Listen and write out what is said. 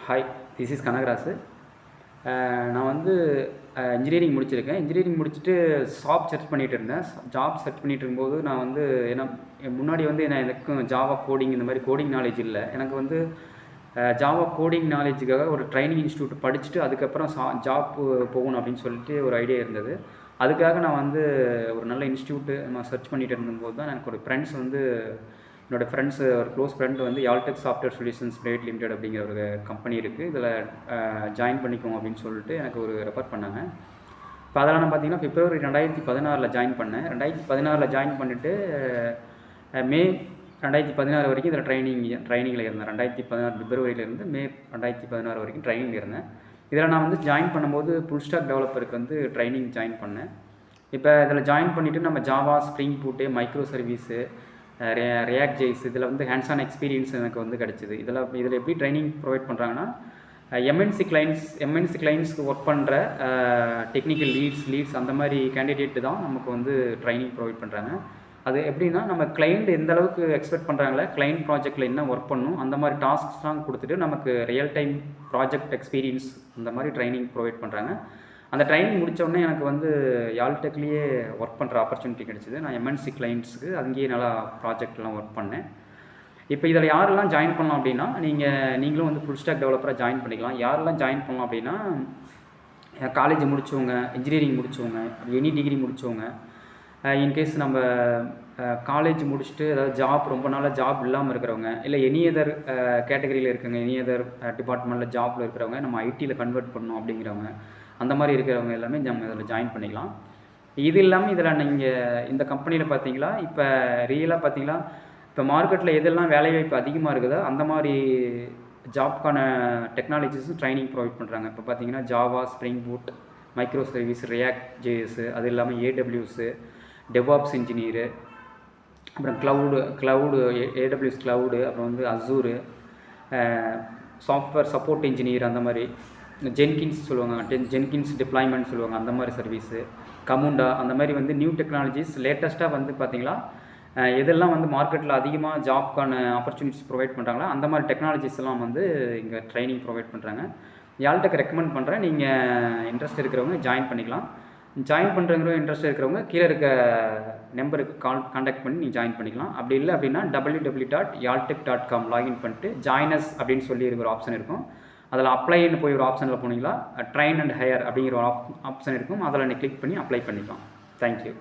Hi, this is Kanagarasu. நான் வந்து engineering முடிச்சிருக்கேன். இன்ஜினியரிங் முடிச்சுட்டு சர்ச் பண்ணிகிட்டு இருந்தேன். ஜாப் சர்ச் பண்ணிகிட்டு இருக்கும்போது நான் வந்து முன்னாடி வந்து எனக்கும் ஜாவா கோடிங் இந்த மாதிரி கோடிங் நாலேஜ் இல்லை. எனக்கு வந்து ஜாவா கோடிங் நாலேஜுக்காக ஒரு ட்ரைனிங் இன்ஸ்டியூட் படிச்சுட்டு அதுக்கப்புறம் ஜாப் போகணும் அப்படின்னு சொல்லிட்டு ஒரு ஐடியா இருந்தது. அதுக்காக நான் வந்து ஒரு நல்ல இன்ஸ்டியூட்டு நான் சர்ச் பண்ணிகிட்டு இருந்தபோது தான் எனக்கு ஒரு ஃப்ரெண்ட்ஸ் வந்து என்னோடய ஃப்ரெண்ட்ஸு ஒரு க்ளோஸ் ஃப்ரெண்ட் வந்து யால்டெக் சாஃப்ட்வேர் சொல்யூஷன்ஸ் பிரைவேட் லிமிடெட் அப்படிங்கிற ஒரு கம்பெனி இருக்குது, இதில் ஜாயின் பண்ணிக்கோங்க அப்படின்னு சொல்லிட்டு எனக்கு ஒரு ரெஃபர் பண்ணாங்க. இப்போ அதெல்லாம் நான் பார்த்தீங்கன்னா பிப்ரவரி 2016 ஜாயின் பண்ணேன். 2016 ஜாயின் பண்ணிவிட்டு மே 2016 வரைக்கும் இதில் ட்ரைனிங்கில் இருந்தேன். 2016 பிப்ரவரியிலேருந்து மே 2016 வரைக்கும் ட்ரைனிங்கில் இருந்தேன். இதில் நான் வந்து ஜாயின் பண்ணும்போது ஃபுல் ஸ்டாக் டெவலப்பருக்கு வந்து ட்ரைனிங் ஜாயின் பண்ணேன். இப்போ இதில் ஜாயின் பண்ணிவிட்டு நம்ம ஜாவா, ஸ்ப்ரிங் பூட்டு, மைக்ரோ சர்வீஸு, ரியாக்ட் ஜேஸ் இதில் வந்து ஹேண்ட்ஸ் ஆன் எக்ஸ்பீரியன்ஸ் எனக்கு வந்து கிடச்சிது. இதில் எப்படி ட்ரைனிங் ப்ரொவைட் பண்ணுறாங்கன்னா, எம்என்சி கிளைண்ட்ஸ்க்கு ஒர்க் பண்ணுற டெக்னிக்கல் லீட்ஸ் அந்த மாதிரி கேண்டிடேட்டு தான் நமக்கு வந்து ட்ரைனிங் ப்ரொவைட் பண்ணுறாங்க. அது எப்படின்னா, நம்ம கிளைண்ட் எந்த அளவுக்கு எக்ஸ்பெக்ட் பண்ணுறாங்களே, கிளைண்ட் ப்ராஜெக்டில் என்ன ஒர்க் பண்ணணும் அந்த மாதிரி டாஸ்க்ஸ்லாம் கொடுத்துட்டு நமக்கு ரியல் டைம் ப்ராஜெக்ட் எக்ஸ்பீரியன்ஸ் அந்த மாதிரி ட்ரைனிங் ப்ரொவைட் பண்ணுறாங்க. அந்த ட்ரைனிங் முடித்தோடனே எனக்கு வந்து யால்டெக்லேயே ஒர்க் பண்ணுற ஆப்பர்ச்சுனிட்டி கிடச்சிது. நான் எம்என்சி கிளைண்ட்ஸுக்கு அங்கேயே நல்லா ப்ராஜெக்ட்லாம் ஒர்க் பண்ணேன். இப்போ இதில் யாரெல்லாம் ஜாயின் பண்ணலாம் அப்படின்னா, நீங்களும் வந்து ஃபுல் ஸ்டாக் டெவலப்பராக ஜாயின் பண்ணிக்கலாம். யாரெல்லாம் ஜாயின் பண்ணலாம் அப்படின்னா, காலேஜ் முடித்தவங்க, இன்ஜினியரிங் முடித்தவங்க, எனி டிகிரி முடித்தவங்க, இன்கேஸ் நம்ம காலேஜ் முடிச்சுட்டு அதாவது ரொம்ப நாளாக ஜாப் இல்லாமல் இருக்கிறவங்க, இல்லை எனி அதர் கேட்டகரியில் இருக்கவங்க, எனி அதர் டிபார்ட்மெண்ட்டில் ஜாப்பில் இருக்கிறவங்க, நம்ம ஐடியில் கன்வெர்ட் பண்ணணும் அப்படிங்கிறவங்க, அந்த மாதிரி இருக்கிறவங்க எல்லாமே நம்ம இதில் ஜாயின் பண்ணிக்கலாம். இது இல்லாமல் இதில் நீங்கள் இந்த கம்பெனியில் பார்த்தீங்களா, இப்போ ரியலாக பார்த்தீங்களா, இப்போ மார்க்கெட்டில் எதெல்லாம் வேலைவாய்ப்பு அதிகமாக இருக்குதோ அந்த மாதிரி ஜாப்க்கான டெக்னாலஜிஸும் ட்ரைனிங் ப்ரொவைட் பண்ணுறாங்க. இப்போ பார்த்தீங்கன்னா Java, spring boot, micro service, react JS, அது இல்லாமல் ஏடபிள்யூஸு, டெவாப்ஸ் இன்ஜினியரு, அப்புறம் க்ளவுடு ஏடபிள்யூஎஸ் க்ளவுடு, அப்புறம் வந்து அசூரு, சாஃப்ட்வேர் சப்போர்ட் இன்ஜினியர், அந்த மாதிரி ஜென்கின்ஸ் சொல்லுவாங்க, ஜென்கின்ஸ் டிப்ளாய்மெண்ட் சொல்லுவாங்க, அந்த மாதிரி சர்வீஸு, கமுண்டா, அந்த மாதிரி வந்து நியூ டெக்னாலஜிஸ் லேட்டஸ்ட்டாக வந்து பார்த்திங்களா எதெல்லாம் வந்து மார்க்கெட்டில் அதிகமாக ஜாப்க்கான ஆப்பர்ச்சுனிட்டிஸ் ப்ரொவைட் பண்ணுறாங்களோ அந்த மாதிரி டெக்னாலஜிஸ் எல்லாம் வந்து இங்கே ட்ரைனிங் ப்ரொவைட் பண்ணுறாங்க. யாழ்டெக் ரெக்கமெண்ட் பண்ணுறேன். நீங்கள் இன்ட்ரெஸ்ட் இருக்கிறவங்க ஜாயின் பண்ணிக்கலாம். ஜாயின் பண்ணுறவங்க இன்ட்ரெஸ்ட் இருக்கிறவங்க கீழே இருக்க நம்பருக்கு கான்டாக்ட் பண்ணி நீங்கள் ஜாயின் பண்ணிக்கலாம். அப்படி இல்லை அப்படின்னா www.yaltech.com லாகின் பண்ணிட்டு ஜாயினஸ் அப்படின்னு சொல்லி இருக்கிற ஆப்ஷன் இருக்கும். அதில் அப்ளைன்னு போய் ஒரு ஆப்ஷனில் போனீங்களா, ட்ரைன் அண்ட் ஹையர் அப்படிங்கிற ஒரு ஆப்ஷன் இருக்கும். அதில் நீங்கள் கிளிக் பண்ணி அப்ளை பண்ணிக்கலாம். தேங்க்யூ.